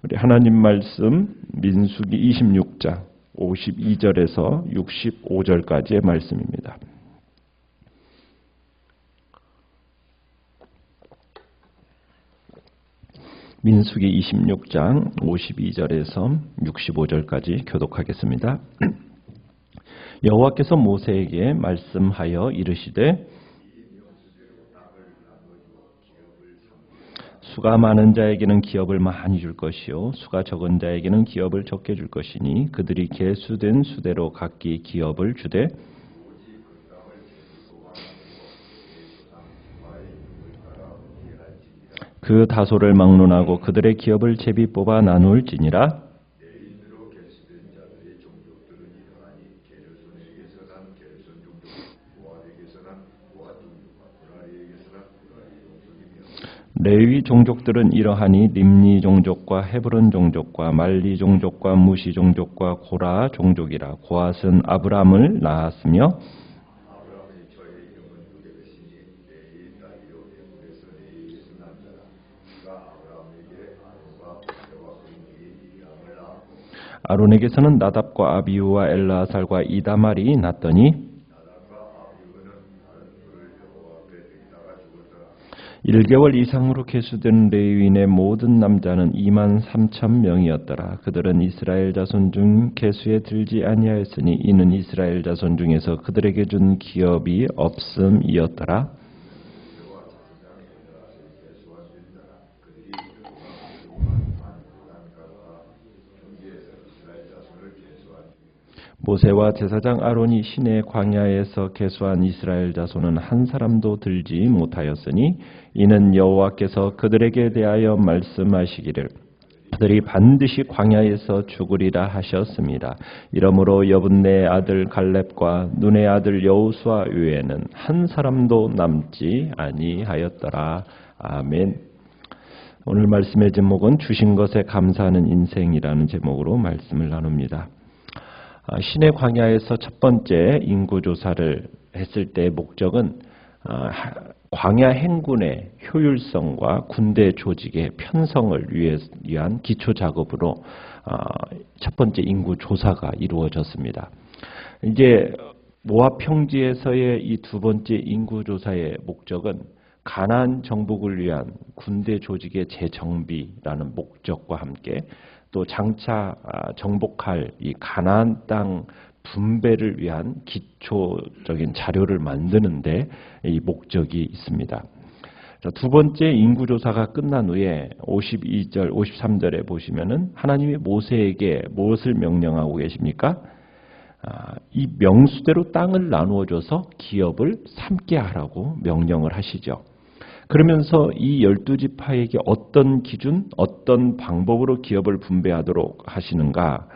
우리 하나님 말씀 민수기 26장 52절에서 65절까지의 말씀입니다. 민수기 26장 52절에서 65절까지 교독하겠습니다. 여호와께서 모세에게 말씀하여 이르시되 수가 많은 자에게는 기업을 많이 줄 것이요 수가 적은 자에게는 기업을 적게 줄 것이니 그들이 계수된 수대로 각기 기업을 주되 그 다소를 막론하고 그들의 기업을 제비 뽑아 나누을지니라. 레위 종족들은 이러하니 림니 종족과 헤브론 종족과 말리 종족과 무시 종족과 고라 종족이라. 고앗은 아브람을 낳았으며 아론에게서는 나답과 아비후와 엘라살과 이다말이 났더니 1개월 이상으로 계수된 레위인의 모든 남자는 23,000명이었더라. 그들은 이스라엘 자손 중 계수에 들지 아니하였으니 이는 이스라엘 자손 중에서 그들에게 준 기업이 없음이었더라. 모세와 제사장 아론이 시내 광야에서 계수한 이스라엘 자손은 한 사람도 들지 못하였으니 이는 여호와께서 그들에게 대하여 말씀하시기를 그들이 반드시 광야에서 죽으리라 하셨습니다. 이러므로 여분네 아들 갈렙과 눈의 아들 여호수아 외에는 한 사람도 남지 아니하였더라. 아멘. 오늘 말씀의 제목은 주신 것에 감사하는 인생이라는 제목으로 말씀을 나눕니다. 시내 광야에서 첫 번째 인구조사를 했을 때의 목적은 광야 행군의 효율성과 군대 조직의 편성을 위한 기초 작업으로 첫 번째 인구조사가 이루어졌습니다. 이제 모압 평지에서의 이 두 번째 인구조사의 목적은 가나안 정복을 위한 군대 조직의 재정비라는 목적과 함께 또 장차 정복할 이 가나안 땅 분배를 위한 기초적인 자료를 만드는데 이 목적이 있습니다. 두 번째 인구조사가 끝난 후에 52절, 53절에 보시면은 하나님이 모세에게 무엇을 명령하고 계십니까? 이 명수대로 땅을 나누어줘서 기업을 삼게 하라고 명령을 하시죠. 그러면서 이 12지파에게 어떤 기준, 어떤 방법으로 기업을 분배하도록 하시는가?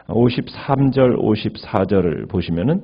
53절, 54절을 보시면은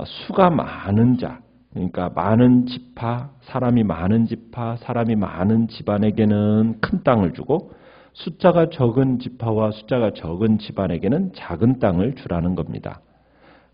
수가 많은 자, 그러니까 많은 지파, 사람이 많은 지파, 사람이 많은 집안에게는 큰 땅을 주고 숫자가 적은 지파와 숫자가 적은 집안에게는 작은 땅을 주라는 겁니다.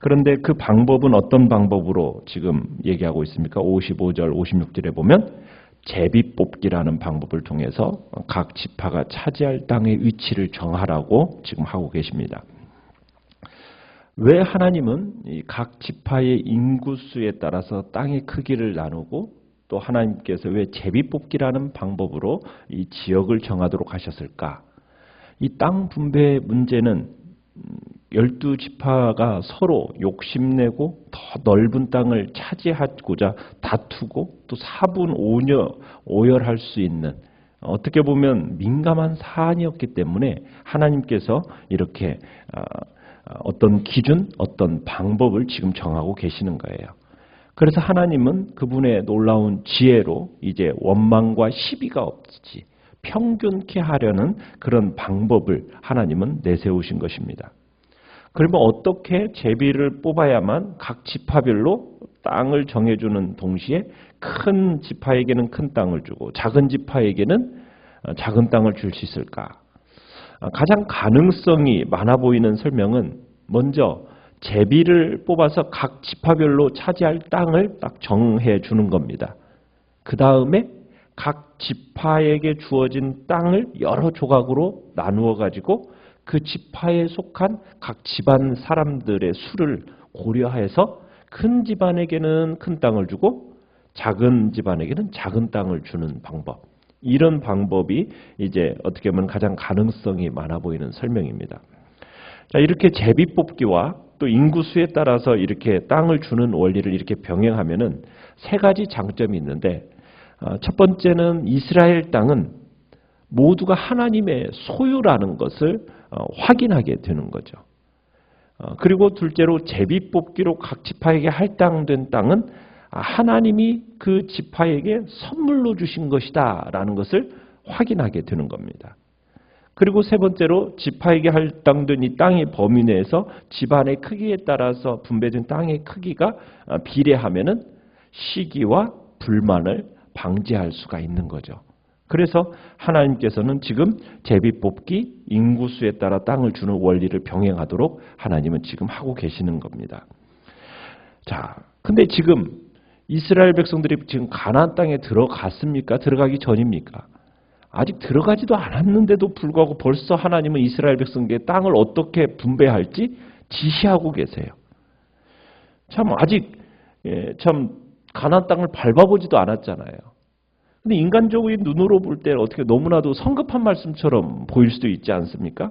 그런데 그 방법은 어떤 방법으로 지금 얘기하고 있습니까? 55절, 56절에 보면 제비 뽑기라는 방법을 통해서 각 지파가 차지할 땅의 위치를 정하라고 지금 하고 계십니다. 왜 하나님은 각 지파의 인구수에 따라서 땅의 크기를 나누고 또 하나님께서 왜 제비 뽑기라는 방법으로 이 지역을 정하도록 하셨을까? 이 땅 분배 문제는 12지파가 서로 욕심내고 더 넓은 땅을 차지하고자 다투고 또 사분 오열할 수 있는 어떻게 보면 민감한 사안이었기 때문에 하나님께서 이렇게 어떤 기준, 어떤 방법을 지금 정하고 계시는 거예요. 그래서 하나님은 그분의 놀라운 지혜로 이제 원망과 시비가 없지 평균케 하려는 그런 방법을 하나님은 내세우신 것입니다. 그러면 어떻게 제비를 뽑아야만 각 지파별로 땅을 정해주는 동시에 큰 지파에게는 큰 땅을 주고 작은 지파에게는 작은 땅을 줄 수 있을까? 가장 가능성이 많아 보이는 설명은 먼저 제비를 뽑아서 각 지파별로 차지할 땅을 딱 정해 주는 겁니다. 그 다음에 각 지파에게 주어진 땅을 여러 조각으로 나누어 가지고 그 지파에 속한 각 집안 사람들의 수를 고려해서 큰 집안에게는 큰 땅을 주고 작은 집안에게는 작은 땅을 주는 방법. 이런 방법이 이제 어떻게 보면 가장 가능성이 많아 보이는 설명입니다. 자, 이렇게 제비 뽑기와 또 인구수에 따라서 이렇게 땅을 주는 원리를 이렇게 병행하면은 세 가지 장점이 있는데, 첫 번째는 이스라엘 땅은 모두가 하나님의 소유라는 것을 확인하게 되는 거죠. 그리고 둘째로 제비 뽑기로 각 지파에게 할당된 땅은 하나님이 그 지파에게 선물로 주신 것이다 라는 것을 확인하게 되는 겁니다. 그리고 세 번째로 지파에게 할당된 이 땅의 범위 내에서 집안의 크기에 따라서 분배된 땅의 크기가 비례하면은 시기와 불만을 방지할 수가 있는 거죠. 그래서 하나님께서는 지금 제비 뽑기, 인구수에 따라 땅을 주는 원리를 병행하도록 하나님은 지금 하고 계시는 겁니다. 자, 근데 지금 이스라엘 백성들이 지금 가나안 땅에 들어갔습니까? 들어가기 전입니까? 아직 들어가지도 않았는데도 불구하고 벌써 하나님은 이스라엘 백성에게 땅을 어떻게 분배할지 지시하고 계세요. 참 아직 참 가나안 땅을 밟아보지도 않았잖아요. 근데 인간적인 눈으로 볼 때 어떻게 너무나도 성급한 말씀처럼 보일 수도 있지 않습니까?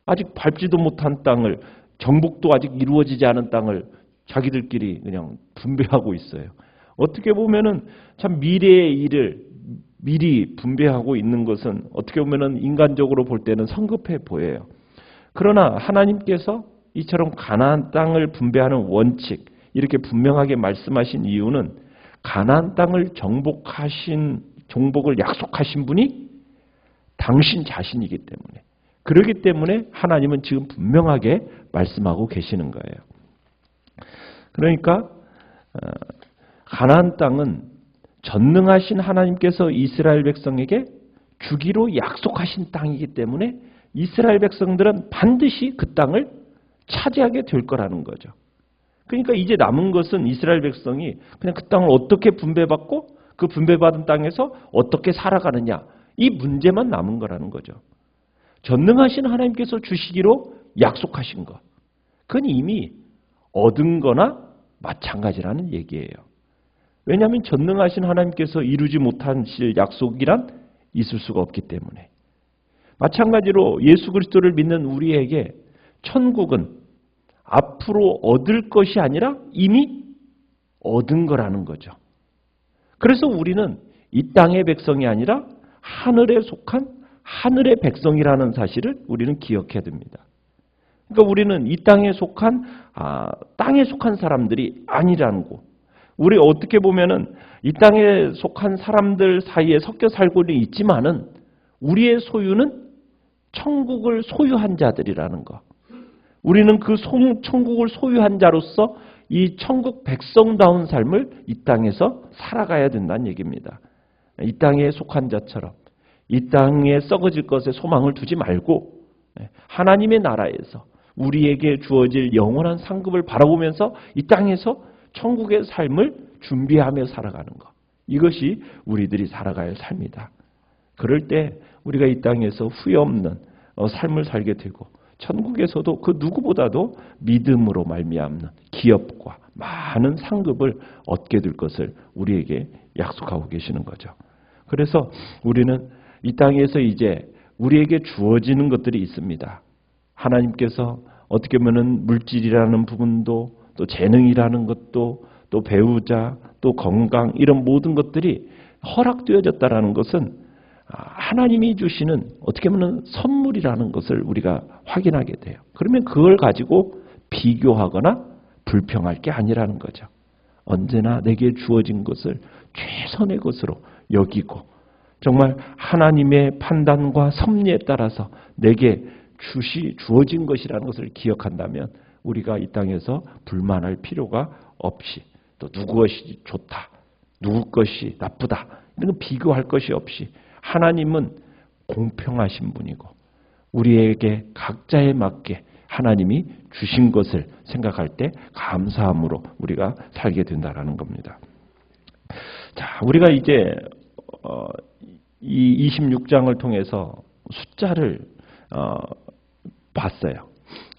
아직 밟지도 못한 땅을, 정복도 아직 이루어지지 않은 땅을 자기들끼리 그냥 분배하고 있어요. 어떻게 보면은 참 미래의 일을 미리 분배하고 있는 것은 어떻게 보면은 인간적으로 볼 때는 성급해 보여요. 그러나 하나님께서 이처럼 가나안 땅을 분배하는 원칙, 이렇게 분명하게 말씀하신 이유는 가나안 땅을 정복을 약속하신 분이 당신 자신이기 때문에, 그렇기 때문에 하나님은 지금 분명하게 말씀하고 계시는 거예요. 그러니까 가나안 땅은 전능하신 하나님께서 이스라엘 백성에게 주기로 약속하신 땅이기 때문에 이스라엘 백성들은 반드시 그 땅을 차지하게 될 거라는 거죠. 그러니까 이제 남은 것은 이스라엘 백성이 그냥 그 땅을 어떻게 분배받고 그 분배받은 땅에서 어떻게 살아가느냐, 이 문제만 남은 거라는 거죠. 전능하신 하나님께서 주시기로 약속하신 것, 그건 이미 얻은 거나 마찬가지라는 얘기예요. 왜냐하면 전능하신 하나님께서 이루지 못하실 약속이란 있을 수가 없기 때문에. 마찬가지로 예수 그리스도를 믿는 우리에게 천국은 앞으로 얻을 것이 아니라 이미 얻은 거라는 거죠. 그래서 우리는 이 땅의 백성이 아니라 하늘에 속한 하늘의 백성이라는 사실을 우리는 기억해야 됩니다. 그러니까 우리는 이 땅에 속한 사람들이 아니라는 거. 우리 어떻게 보면은 이 땅에 속한 사람들 사이에 섞여 살고는 있지만은 우리의 소유는 천국을 소유한 자들이라는 거. 우리는 그 천국을 소유한 자로서 이 천국 백성다운 삶을 이 땅에서 살아가야 된다는 얘기입니다. 이 땅에 속한 자처럼 이 땅에 썩어질 것에 소망을 두지 말고 하나님의 나라에서 우리에게 주어질 영원한 상급을 바라보면서 이 땅에서 천국의 삶을 준비하며 살아가는 것. 이것이 우리들이 살아갈 삶이다. 그럴 때 우리가 이 땅에서 후회 없는 삶을 살게 되고 천국에서도 그 누구보다도 믿음으로 말미암는 기업과 많은 상급을 얻게 될 것을 우리에게 약속하고 계시는 거죠. 그래서 우리는 이 땅에서 이제 우리에게 주어지는 것들이 있습니다. 하나님께서 어떻게 보면 물질이라는 부분도 또 재능이라는 것도 또 배우자 또 건강 이런 모든 것들이 허락되어졌다라는 것은 하나님이 주시는 어떻게 보면 선물이라는 것을 우리가 확인하게 돼요. 그러면 그걸 가지고 비교하거나 불평할 게 아니라는 거죠. 언제나 내게 주어진 것을 최선의 것으로 여기고 정말 하나님의 판단과 섭리에 따라서 내게 주어진 것이라는 것을 기억한다면 우리가 이 땅에서 불만할 필요가 없이 또 누구 것이 좋다, 누구 것이 나쁘다 이런 거 비교할 것이 없이 하나님은 공평하신 분이고 우리에게 각자에 맞게 하나님이 주신 것을 생각할 때 감사함으로 우리가 살게 된다라는 겁니다. 자, 우리가 이제 이 26장을 통해서 숫자를 봤어요.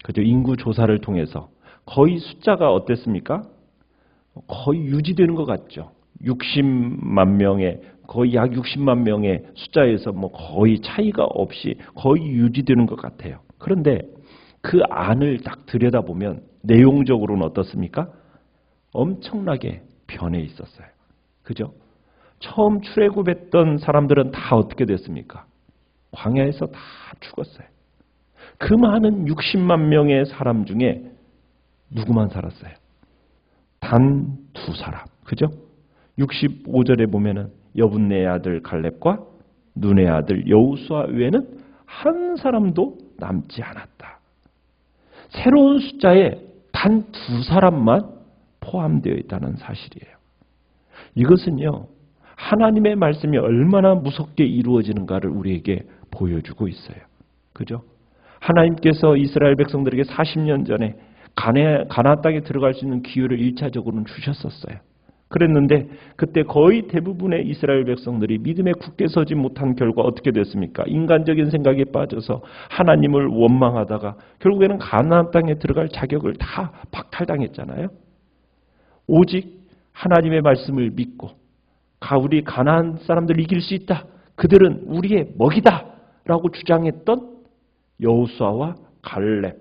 그죠? 인구 조사를 통해서 거의 숫자가 어땠습니까? 거의 유지되는 것 같죠. 60만 명의 거의 약 60만 명의 숫자에서 뭐 거의 차이가 없이 거의 유지되는 것 같아요. 그런데 그 안을 딱 들여다보면 내용적으로는 어떻습니까? 엄청나게 변해 있었어요. 그죠? 처음 출애굽했던 사람들은 다 어떻게 됐습니까? 광야에서 다 죽었어요. 그 많은 60만 명의 사람 중에 누구만 살았어요? 단 2사람. 그죠? 65절에 보면은 여분네의 아들 갈렙과 눈의 아들 여호수아 외에는 한 사람도 남지 않았다. 새로운 숫자에 단 2사람만 포함되어 있다는 사실이에요. 이것은요, 하나님의 말씀이 얼마나 무섭게 이루어지는가를 우리에게 보여주고 있어요. 그죠? 하나님께서 이스라엘 백성들에게 40년 전에 가나안 땅에 들어갈 수 있는 기회를 1차적으로는 주셨었어요. 그랬는데 그때 거의 대부분의 이스라엘 백성들이 믿음에 굳게 서지 못한 결과 어떻게 됐습니까? 인간적인 생각에 빠져서 하나님을 원망하다가 결국에는 가나안 땅에 들어갈 자격을 다 박탈당했잖아요. 오직 하나님의 말씀을 믿고 우리 가나안 사람들을 이길 수 있다. 그들은 우리의 먹이다. 라고 주장했던 여호수아와 갈렙,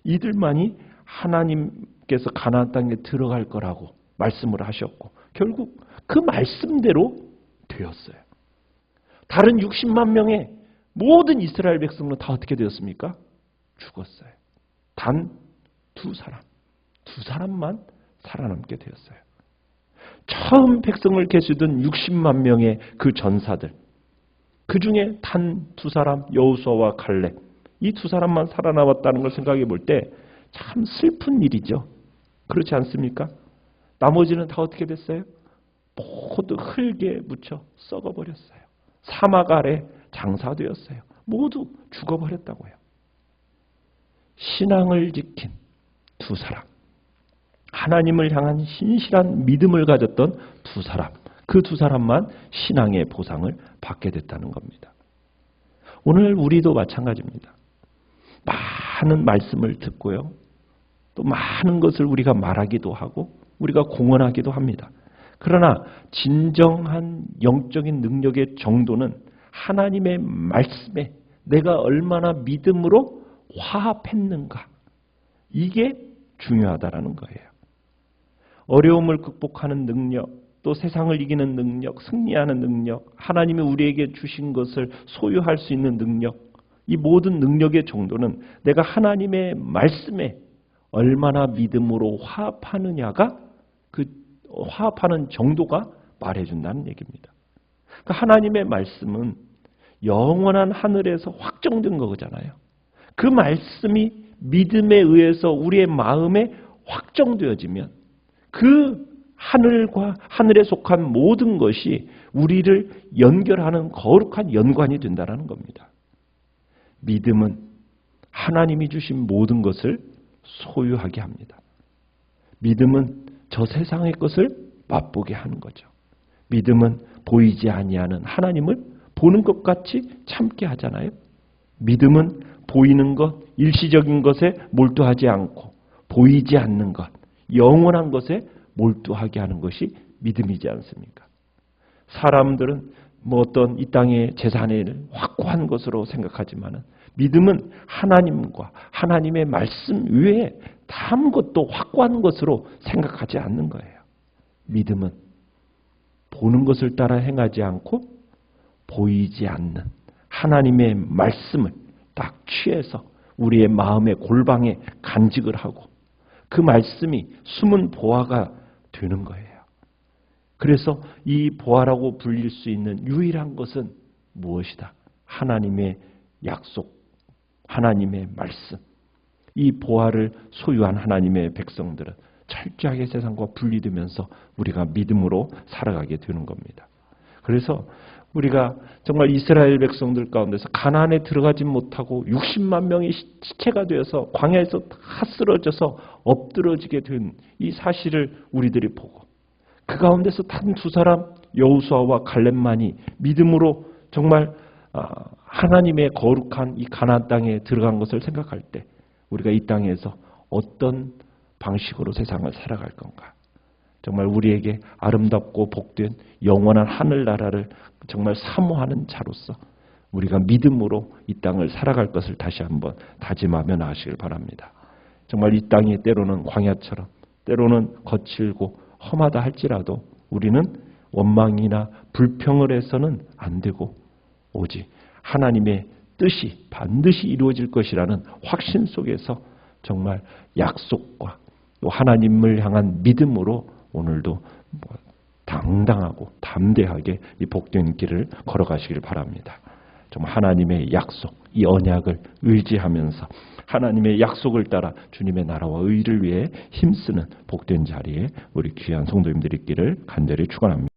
이들만이 하나님께서 가나안 땅에 들어갈 거라고 말씀을 하셨고 결국 그 말씀대로 되었어요. 다른 60만 명의 모든 이스라엘 백성은 다 어떻게 되었습니까? 죽었어요. 단 2사람만 살아남게 되었어요. 처음 백성을 계수던 60만 명의 그 전사들, 그 중에 단 2사람 여호수아와 갈렙, 이 2사람만 살아남았다는 걸 생각해 볼 때 참 슬픈 일이죠. 그렇지 않습니까? 나머지는 다 어떻게 됐어요? 모두 흙에 묻혀 썩어버렸어요. 사막 아래 장사되었어요. 모두 죽어버렸다고요. 신앙을 지킨 2사람, 하나님을 향한 신실한 믿음을 가졌던 2사람, 그 2사람만 신앙의 보상을 받게 됐다는 겁니다. 오늘 우리도 마찬가지입니다. 많은 말씀을 듣고요. 또 많은 것을 우리가 말하기도 하고 우리가 공언하기도 합니다. 그러나 진정한 영적인 능력의 정도는 하나님의 말씀에 내가 얼마나 믿음으로 화합했는가, 이게 중요하다라는 거예요. 어려움을 극복하는 능력, 또 세상을 이기는 능력, 승리하는 능력, 하나님이 우리에게 주신 것을 소유할 수 있는 능력, 이 모든 능력의 정도는 내가 하나님의 말씀에 얼마나 믿음으로 화합하느냐가, 그 화합하는 정도가 말해준다는 얘기입니다. 그러니까 하나님의 말씀은 영원한 하늘에서 확정된 거잖아요. 그 말씀이 믿음에 의해서 우리의 마음에 확정되어지면 그 하늘과 하늘에 속한 모든 것이 우리를 연결하는 거룩한 연관이 된다는 겁니다. 믿음은 하나님이 주신 모든 것을 소유하게 합니다. 믿음은 저 세상의 것을 맛보게 하는 거죠. 믿음은 보이지 아니하는 하나님을 보는 것 같이 참게 하잖아요. 믿음은 보이는 것, 일시적인 것에 몰두하지 않고 보이지 않는 것, 영원한 것에 몰두하게 하는 것이 믿음이지 않습니까? 사람들은 어떤 이 땅의 재산을 확고한 것으로 생각하지만 믿음은 하나님과 하나님의 말씀 외에 아무것도 확고한 것으로 생각하지 않는 거예요. 믿음은 보는 것을 따라 행하지 않고 보이지 않는 하나님의 말씀을 딱 취해서 우리의 마음의 골방에 간직을 하고 그 말씀이 숨은 보화가 되는 거예요. 그래서 이 보화라고 불릴 수 있는 유일한 것은 무엇이다? 하나님의 약속, 하나님의 말씀. 이 보화를 소유한 하나님의 백성들은 철저하게 세상과 분리되면서 우리가 믿음으로 살아가게 되는 겁니다. 그래서 우리가 정말 이스라엘 백성들 가운데서 가나안에 들어가지 못하고 60만 명이 시체가 되어서 광야에서 다 쓰러져서 엎드러지게 된 이 사실을 우리들이 보고 그 가운데서 단 2사람 여호수아와 갈렙만이 믿음으로 정말 하나님의 거룩한 이 가나안 땅에 들어간 것을 생각할 때 우리가 이 땅에서 어떤 방식으로 세상을 살아갈 건가? 정말 우리에게 아름답고 복된 영원한 하늘나라를 정말 사모하는 자로서 우리가 믿음으로 이 땅을 살아갈 것을 다시 한번 다짐하며 나가시길 바랍니다. 정말 이 땅이 때로는 광야처럼 때로는 거칠고 험하다 할지라도 우리는 원망이나 불평을 해서는 안 되고 오직 하나님의 뜻이 반드시 이루어질 것이라는 확신 속에서 정말 약속과 또 하나님을 향한 믿음으로 오늘도 당당하고 담대하게 이 복된 길을 걸어가시길 바랍니다. 정말 하나님의 약속, 이 언약을 의지하면서 하나님의 약속을 따라 주님의 나라와 의를 위해 힘쓰는 복된 자리에 우리 귀한 성도님들이 있기를 간절히 축원합니다.